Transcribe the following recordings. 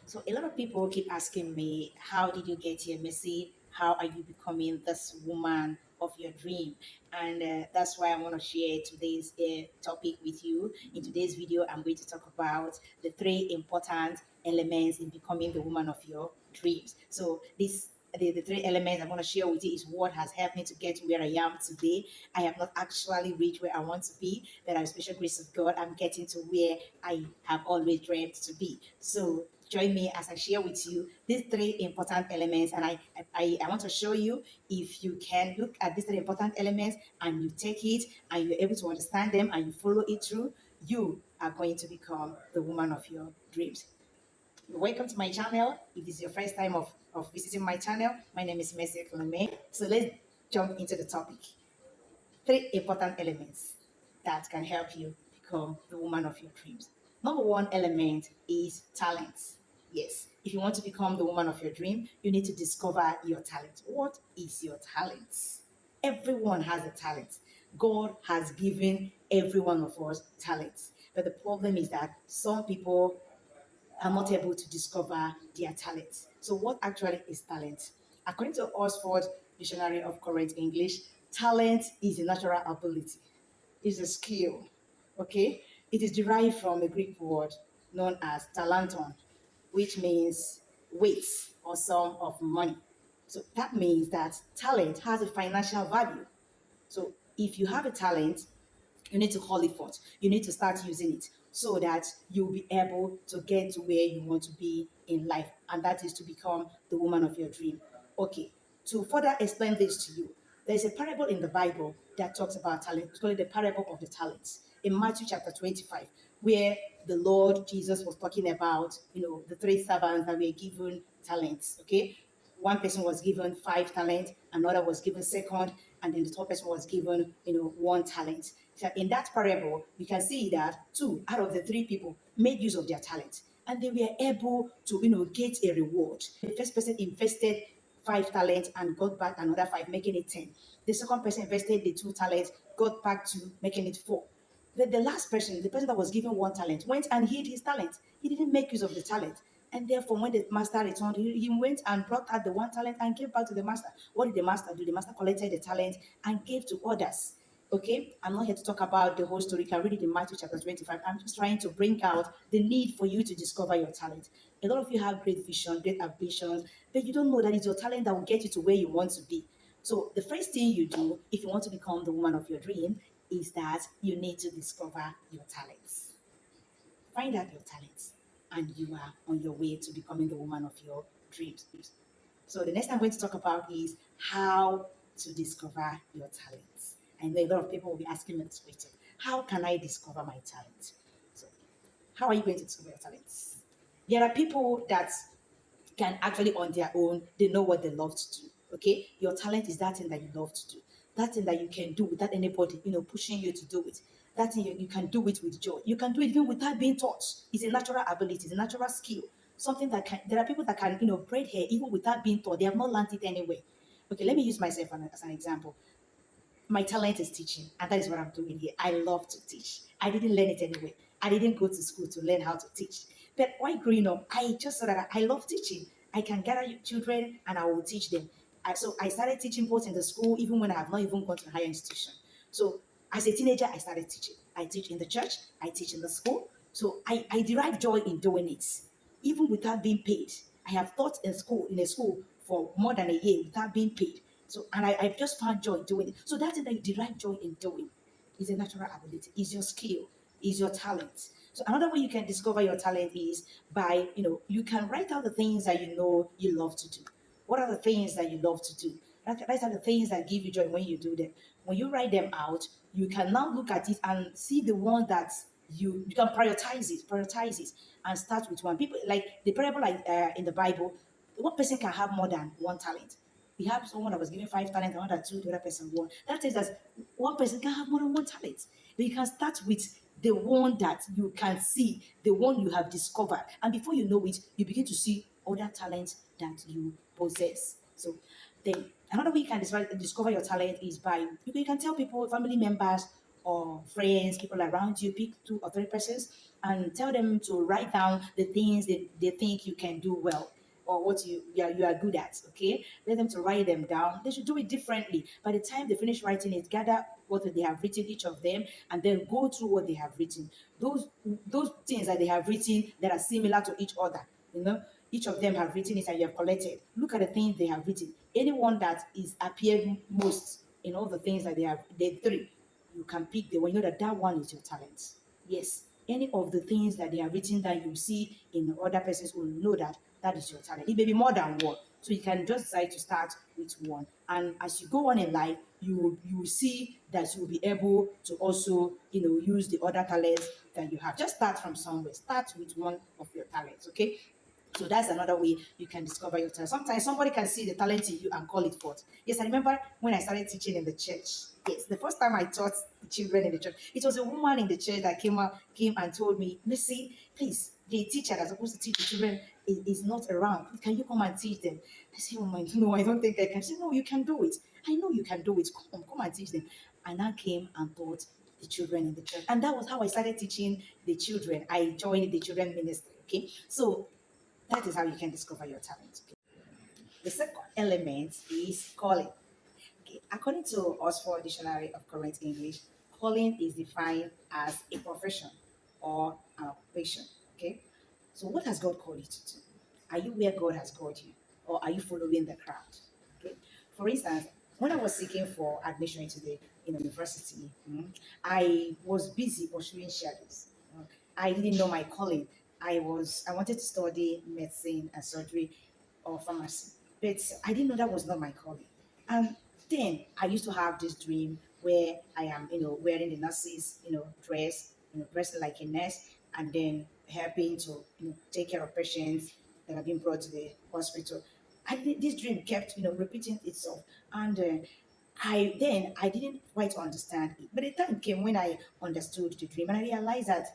So a lot of people keep asking me, how did you get here, Missy? How are you becoming this woman of your dream? And that's why I want to share today's topic with you. In today's video, I'm going to talk about the three important elements in becoming the woman of your dreams. So the three elements I'm going to share with you is what has helped me to get to where I am today. I have not actually reached where I want to be, but by the special grace of God, I'm getting to where I have always dreamed to be. So join me as I share with you these three important elements, and I want to show you, if you can look at these three important elements and you take it and you're able to understand them and you follow it through, you are going to become the woman of your dreams. Welcome to my channel. If this is your first time of visiting my channel, my name is Mercy Clement. So let's jump into the topic. Three important elements that can help you become the woman of your dreams. Number one element is talent. Yes, if you want to become the woman of your dream, you need to discover your talent. What is your talent? Everyone has a talent. God has given every one of us talents. But the problem is that some people are not able to discover their talents. So, what actually is talent? According to Oxford Dictionary of Current English, talent is a natural ability, is a skill. Okay, it is derived from a Greek word known as talenton, which means weight or sum of money. So that means that talent has a financial value. So if you have a talent, you need to call it forth. You need to start using it so that you'll be able to get to where you want to be in life, and that is to become the woman of your dream. Okay, to further explain this to you, there's a parable in the Bible that talks about talent. It's called the parable of the talents in Matthew chapter 25, where the Lord Jesus was talking about, the three servants that were given talents. Okay, one person was given 5 talents, another was given second, and then the third person was given, 1 talent. So in that parable, you can see that 2 out of the 3 people made use of their talent, and they were able to, get a reward. The first person invested 5 talents and got back another 5, making it 10. The second person invested the 2 talents, got back 2, making it 4. But the last person, the person that was given 1 talent, went and hid his talent. He didn't make use of the talent. And therefore, when the master returned, he went and brought out the 1 talent and gave back to the master. What did the master do? The master collected the talent and gave to others. Okay, I'm not here to talk about the whole story. You can read it in Matthew chapter 25. I'm just trying to bring out the need for you to discover your talent. A lot of you have great vision, great ambitions, but you don't know that it's your talent that will get you to where you want to be. So the first thing you do if you want to become the woman of your dream is that you need to discover your talents. Find out your talents, and you are on your way to becoming the woman of your dreams. So the next thing I'm going to talk about is how to discover your talents. I know a lot of people will be asking me this question. How can I discover my talent? So how are you going to discover your talents? There are people that can actually on their own, they know what they love to do. Okay, your talent is that thing that you love to do, that thing that you can do without anybody pushing you to do it. That thing you can do it with joy. You can do it even without being taught. It's a natural ability, it's a natural skill. Something that can, there are people that can braid hair even without being taught. They have not learned it anyway. Okay, let me use myself as an example. My talent is teaching, and that is what I'm doing here. I love to teach. I didn't learn it anyway. I didn't go to school to learn how to teach. But while growing up, I just saw that I love teaching. I can gather children and I will teach them. So I started teaching both in the school, even when I have not even gone to a higher institution. So as a teenager, I started teaching. I teach in the church, I teach in the school. So I derive joy in doing it, even without being paid. I have taught in a school for more than a year without being paid. So, and I've just found joy doing it. So that's it that you derive joy in doing. Is a natural ability, is your skill, is your talent. So another way you can discover your talent is by, you can write out the things that you know you love to do. What are the things that you love to do? Write out the things that give you joy when you do them. When you write them out, you can now look at it and see the one that you can prioritize it, and start with one. People like the parable, like in the Bible, one person can have more than 1 talent. We have someone that was given 5 talents, another 2, the other person 1. That is that one person can have more than 1 talent. But you can start with the one that you can see, the one you have discovered. And before you know it, you begin to see other talents that you possess. So then another way you can discover your talent is by you can tell people, family members, or friends, people around you, pick 2 or 3 persons and tell them to write down the things that they think you can do well or what you are good at. Okay, let them to write them down. They should do it differently. By the time they finish writing it, gather what they have written, each of them, and then go through what they have written. Those things that they have written that are similar to each other, each of them have written it and you have collected. Look at the things they have written. Anyone that is appeared most in all the things that they have, the three, you can pick the one. You know that one is your talent. Yes, any of the things that they have written that you see in other persons will know that that is your talent. It may be more than one. So you can just decide to start with one. And as you go on in life, you will see that you will be able to also, use the other talents that you have. Just start from somewhere. Start with one of your talents, okay? So that's another way you can discover your talent. Sometimes somebody can see the talent in you and call it forth. Yes, I remember when I started teaching in the church. Yes, the first time I taught the children in the church, it was a woman in the church that came and told me, Missy, please, the teacher that's supposed to teach the children is not around. Can you come and teach them? I said, oh my, no, I don't think I can. She said, no, you can do it. I know you can do it. Come and teach them. And I came and taught the children in the church. And that was how I started teaching the children. I joined the children ministry. Okay. So that is how you can discover your talent. Okay? The second element is calling. Okay. According to Oxford Dictionary of Current English, calling is defined as a profession or an occupation. Okay. So what has God called you to do? Are you where God has called you? Or are you following the crowd? Okay. For instance, when I was seeking for admission into the university, I was busy pursuing shadows. I didn't know my calling. I wanted to study medicine and surgery or pharmacy, but I didn't know that was not my calling. And then I used to have this dream where I am, wearing the nurse's, dress, dressed like a nurse, and then helping to, take care of patients that have been brought to the hospital. This dream kept, repeating itself, and I didn't quite understand it. But the time came when I understood the dream, and I realized that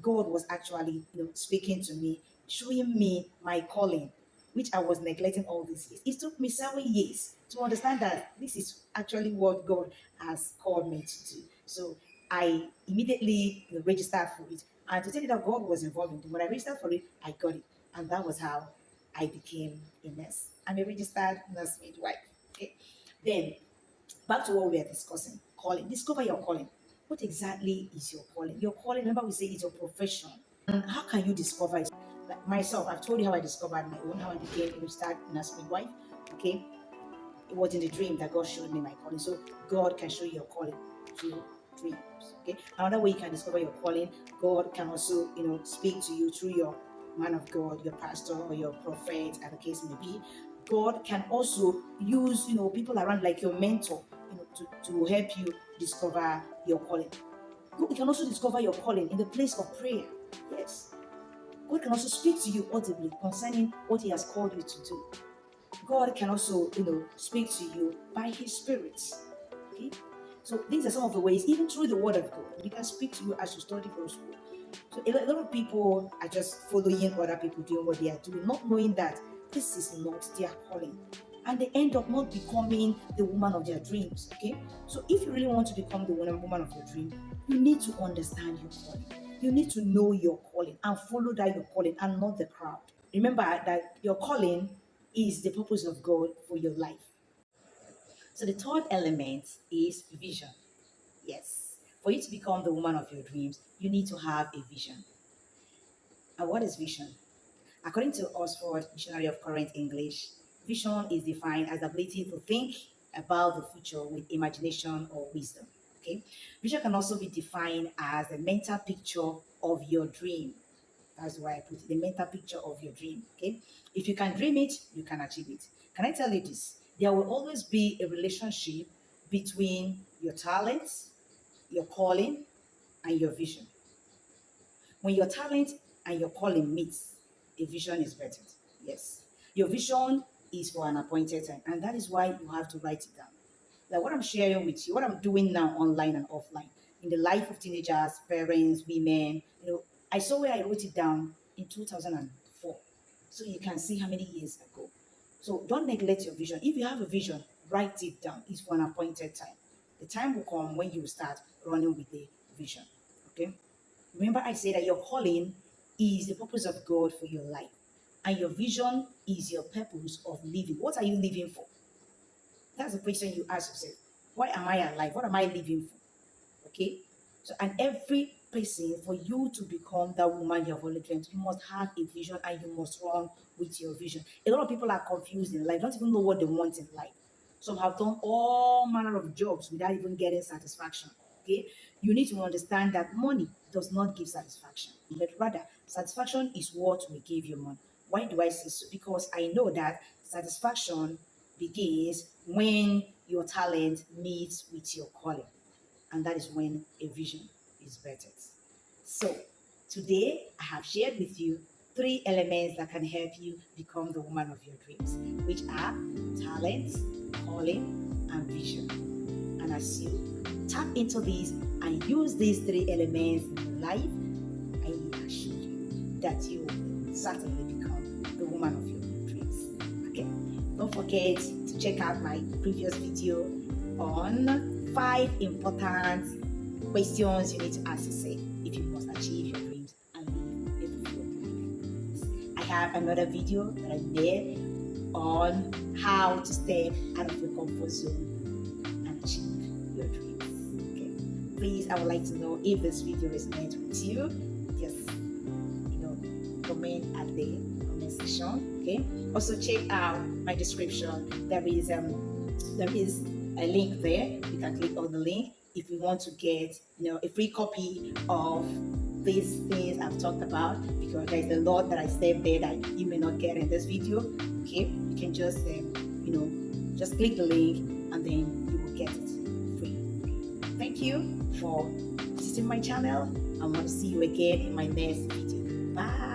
God was actually, speaking to me, showing me my calling, which I was neglecting all these years. It took me 7 years to understand that this is actually what God has called me to do. So I immediately, registered for it. And to tell you that God was involved in it, when I registered for it, I got it. And that was how I became a nurse. I'm a registered nurse midwife. Okay. Then back to what we are discussing, calling. Discover your calling. What exactly is your calling? Your calling, remember we say it's your profession. And how can you discover it? Like myself, I've told you how I discovered my own, how I became a registered nurse midwife. Okay. It was in the dream that God showed me my calling. So God can show you your calling through dreams. Okay. Another way you can discover your calling, God can also, speak to you through your man of God, your pastor, or your prophet, as the case may be. God can also use, people around like your mentor, to help you discover your calling. God can also discover your calling in the place of prayer. Yes. God can also speak to you audibly concerning what He has called you to do. God can also, speak to you by His Spirit. Okay? So these are some of the ways, even through the Word of God, He can speak to you as you study gospel. So a lot of people are just following other people doing what they are doing, not knowing that this is not their calling. And they end up not becoming the woman of their dreams. Okay? So if you really want to become the woman of your dream, you need to understand your calling. You need to know your calling and follow that your calling and not the crowd. Remember that your calling is the purpose of God for your life. So the third element is vision. Yes. For you to become the woman of your dreams, you need to have a vision. And what is vision? According to Oxford Dictionary of Current English, vision is defined as the ability to think about the future with imagination or wisdom. Okay. Vision can also be defined as the mental picture of your dream. That's why I put it, the mental picture of your dream. Okay. If you can dream it, you can achieve it. Can I tell you this? There will always be a relationship between your talents, your calling, and your vision. When your talent and your calling meets, a vision is bettered. Yes. Your vision is for an appointed time, and that is why you have to write it down. Like what I'm sharing with you, what I'm doing now online and offline, in the life of teenagers, parents, women, I saw where I wrote it down in 2004. So you can see how many years ago. So don't neglect your vision. If you have a vision, write it down. It's for an appointed time. the time will come when you start running with the vision. Okay. Remember, I said that your calling is the purpose of God for your life, and your vision is your purpose of living. What are you living for? That's the question you ask yourself. Why am I alive? What am I living for? Okay. So, and every person, for you to become that woman you have always dreamed, you must have a vision and you must run with your vision. A lot of people are confused in life, don't even know what they want in life. Some have done all manner of jobs without even getting satisfaction. Okay. You need to understand that money does not give satisfaction, but rather satisfaction is what will give you money. Why do I say so? Because I know that satisfaction begins when your talent meets with your calling, and that is when a vision is birthed. So, today I have shared with you three elements that can help you become the woman of your dreams, which are talent, calling, and vision. And as you tap into these and use these three elements in your life, I assure you that you will certainly become the woman of your dreams. Okay? Don't forget to check out my previous video on 5 important questions you need to ask yourself if you must achieve your dreams and live a fulfilled life. I have another video that I made on how to step out of your comfort zone and achieve your dreams. Okay. Please, I would like to know if this video resonates with you. Just comment at the comment section. Okay. Also check out my description. There is a link there. You can click on the link if you want to get a free copy of these things I've talked about, because there's a lot that I said there that you may not get in this video. Okay, you can just just click the link and then you will get it free. Okay. Thank you for visiting my channel. I want to see you again in my next video. Bye.